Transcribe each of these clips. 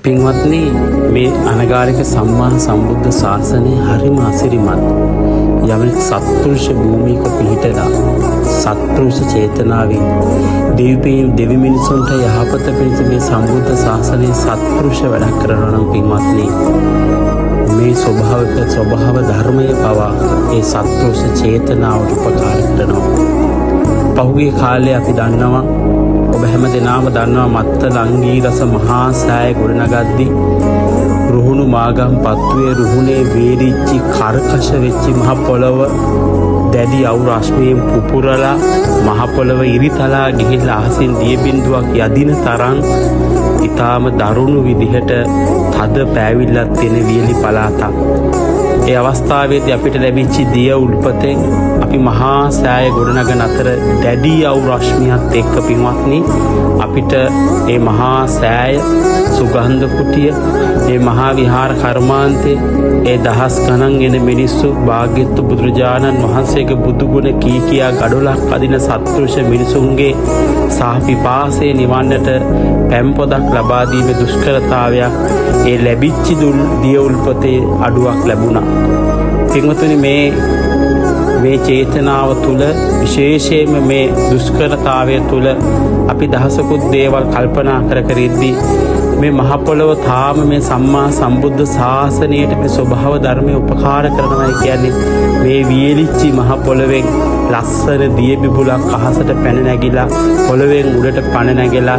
පින්වත්නි, මේ අනගාരിക සම්මා සම්බුද්ධ ශාසනය හරිම අසිරිමත්. යමෙක් සත්පුරුෂ භූමියක පිහිටලා සත්පුරුෂ චේතනාවෙන් දෙවි මිනිසුන්ට යහපත පිණිස මේ සම්බුද්ධ ශාසනයේ සත්පුරුෂ වැඩ කරනවා නම් පින්වත්නි, මේ ස්වභාව ධර්මයේ පවා ඒ සත්පුරුෂ චේතනාවට උපකාර කරනවා. පහුගිය කාලේ අපි දන්නවා, ඔබ හැම දෙනාම දන්නවා, මත්ත ලංගී රස මහා සෑය ගොඩනගද්දී රුහුණු මාගම් පත්තුවේ රුහුණේ වේරිච්චි කර්කශ වෙච්චි මහ පොළව දැඩි අවු රශ්මියෙන් පුපුරලා මහ පොළව ඉරිතලා ගිහිල්ලා අහසින් දිය බිඳුවක් යදින තරම් ඊටාම දරුණු විදිහට තද පෑවිල්ලක් තියෙන වියලි පළාතක්. ඒ අවස්ථාවේදී අපිට ලැබිච්ච දිය උල්පතෙන් අපි මහා සෑය ගොඩනගන අතර දැඩි අවු රශ්මියත් එක්ක පින්වත්නි, අපිට ඒ මහා සෑය සුගන්ධ කුටිය, ඒ මහා විහාර කර්මාන්තේ, ඒ දහස් ගණන් එන මිනිස්සු භාග්‍යවත් බුදුරජාණන් වහන්සේගේ බුදු ගුණ කියා ගඩොලක් අදින සත්පුරුෂ මිනිසුන්ගේ සාපිපාසයේ නිවන්නට පැම්පොදක් ලබා දීමේ දුෂ්කරතාවයක් ඒ ලැබිච්ච දිය උල්පතේ අඩුවක් ලැබුණා. පින්වතුනි, මේ චේතනාව තුළ, විශේෂයෙන්ම මේ දුෂ්කරතාවය තුළ අපි දහසකුත් දේවල් කල්පනා කර ඉද්දී මේ මහ පොළොව තාම මේ සම්මා සම්බුද්ධ ශාසනයට මේ ස්වභාව ධර්මයේ උපකාර කරනවා කියන්නේ මේ වියලිච්චි මහ පොළොවෙන් ලස්සන දිය බිබුලක් අහසට පැන නැගිලා පොළොවෙන් උඩට පණ නැගලා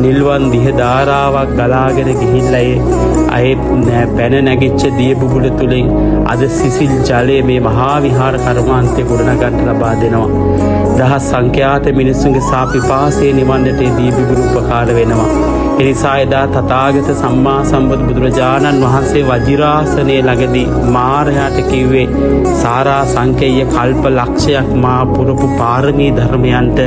නිල්වන් දිහ ධාරාවක් ගලාගෙන ගිහිල්ලා ඒ පැන නැගිච්ච දිය බිබුල තුලින් අද සිසිල් ජලය මේ මහා විහාර කර්මාන්තේ ගොඩනගන්න ලබා දෙනවා. දහස් සංඛ්‍යාත මිනිසුන්ගේ සාපිපාසයේ නිවන්නට දී බිබුල උපකාර වෙනවා. එනිසා එදා තථාගත සම්මා සම්බුදු බුදුරජාණන් වහන්සේ වජිරාසනයේ ළඟදී මාරයාට කිව්වේ, සාරා සංකේය කල්ප ලක්ෂයක් මා පුරපු පාරමී ධර්මයන්ට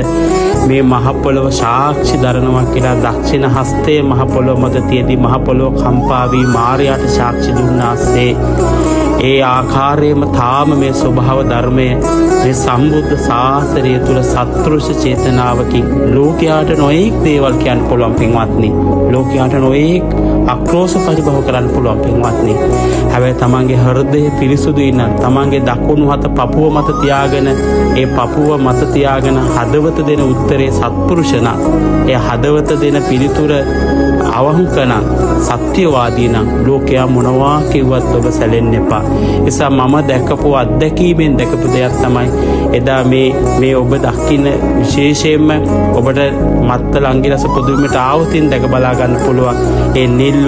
මේ මහ පොළොව සාක්ෂි දරනවා කියලා දක්ෂිණ හස්තයේ මහ පොළොව මත තියදී මහ පොළොව කම්පා වී මාරයාට සාක්ෂි දුන්නාසේ ඒ ආකාරයෙන්ම තාම මේ ස්වභාව ධර්මය මේ සම්බුද්ධ ශාසනය තුළ සත්පුරුෂ චේතනාවකින් ලෝකයාට නොයෙක් දේවල් කියන්න පුළුවන් පින්වත්නි. ලෝකයාට නොයෙක් අක්‍රෝෂ පරිභව කරන්න පුළුවන් පින්වත්නි. හැබැයි තමන්ගේ හෘදය පිරිසුදුයි නම්, තමන්ගේ දකුණු හත පපුව මත තියාගෙන, ඒ පපුව මත තියාගෙන හදවත දෙන උත්තරේ සත්පුරුෂ නම්, ඒ හදවත දෙන පිළිතුර අවංක නම්, සත්‍යවාදී නම්, ලෝකයා මොනවා කිව්වත් ඔබ සැලෙන්න එපා. නිසා මම දැකපු අත්දැකීමෙන් දැකපු දෙයක් තමයි එදා මේ ඔබ දකින්න, විශේෂයෙන්ම ඔබට මත්ත ලංගි රස පොදුමට ආවතින් දැක බලා ගන්න පුළුවන් ඒ නිල්